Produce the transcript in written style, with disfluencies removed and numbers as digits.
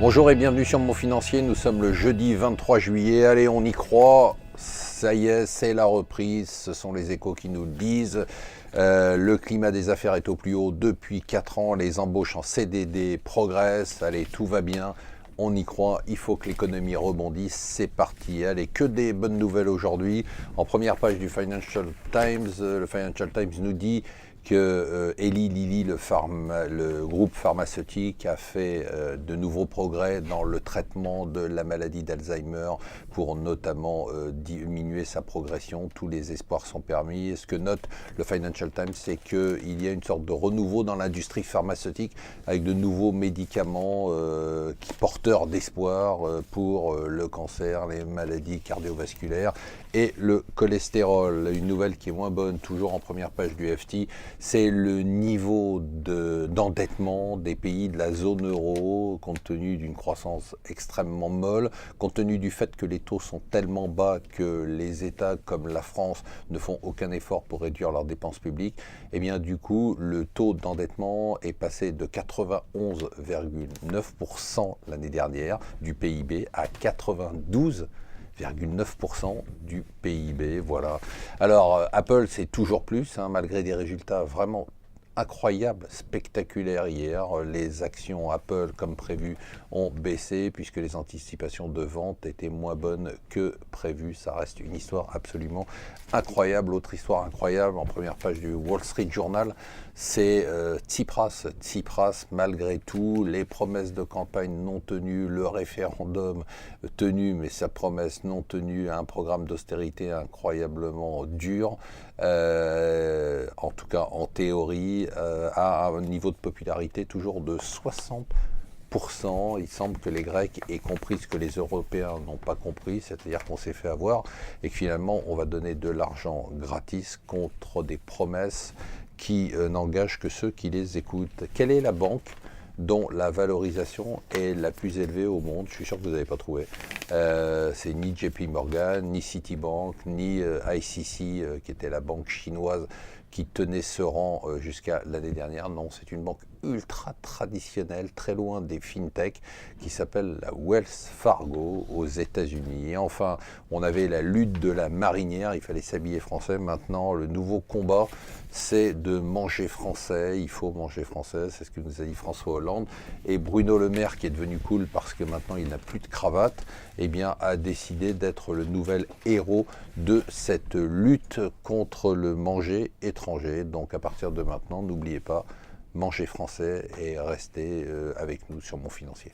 Bonjour et bienvenue sur Mon Financier, nous sommes le jeudi 23 juillet, allez on y croit, ça y est, c'est la reprise, ce sont les échos qui nous le disent. Le climat des affaires est au plus haut depuis 4 ans, les embauches en CDD progressent, allez tout va bien, on y croit, il faut que l'économie rebondisse, c'est parti. Allez, que des bonnes nouvelles aujourd'hui. En première page du Financial Times, le Financial Times nous dit que Eli Lilly, le groupe pharmaceutique, a fait de nouveaux progrès dans le traitement de la maladie d'Alzheimer pour notamment diminuer sa progression. Tous les espoirs sont permis. Et ce que note le Financial Times, c'est qu'il y a une sorte de renouveau dans l'industrie pharmaceutique avec de nouveaux médicaments porteurs d'espoir pour le cancer, les maladies cardiovasculaires et le cholestérol. Une nouvelle qui est moins bonne, toujours en première page du FT, c'est le niveau d'endettement des pays de la zone euro, compte tenu d'une croissance extrêmement molle, compte tenu du fait que les taux sont tellement bas que les États comme la France ne font aucun effort pour réduire leurs dépenses publiques. Et bien du coup, le taux d'endettement est passé de 91,9% l'année dernière du PIB à 92,9% du PIB, voilà. Alors, Apple, c'est toujours plus, malgré des résultats vraiment incroyables, spectaculaires hier. Les actions Apple, comme prévu, ont baissé puisque les anticipations de vente étaient moins bonnes que prévu. Ça reste une histoire absolument incroyable. Autre histoire incroyable, en première page du Wall Street Journal, c'est Tsipras. Tsipras, malgré tout, les promesses de campagne non tenues, le référendum tenu, mais sa promesse non tenue, un programme d'austérité incroyablement dur, en tout cas en théorie, à un niveau de popularité toujours de 60%. Il semble que les Grecs aient compris ce que les Européens n'ont pas compris, c'est-à-dire qu'on s'est fait avoir et que finalement on va donner de l'argent gratis contre des promesses qui n'engagent que ceux qui les écoutent. Quelle est la banque dont la valorisation est la plus élevée au monde? Je suis sûr que vous n'avez pas trouvé. C'est ni JP Morgan, ni Citibank, ni ICC, qui était la banque chinoise qui tenait ce rang jusqu'à l'année dernière. Non, c'est une banque ultra traditionnelle, très loin des fintech, qui s'appelle la Wells Fargo aux États-Unis. Et enfin, on avait la lutte de la marinière, il fallait s'habiller français. Maintenant, le nouveau combat, c'est de manger français. Il faut manger français, c'est ce que nous a dit François Hollande. Et Bruno Le Maire, qui est devenu cool parce que maintenant il n'a plus de cravate, eh bien, a décidé d'être le nouvel héros de cette lutte contre le manger étranger. Donc à partir de maintenant, n'oubliez pas, mangez français et restez avec nous sur Mon Financier.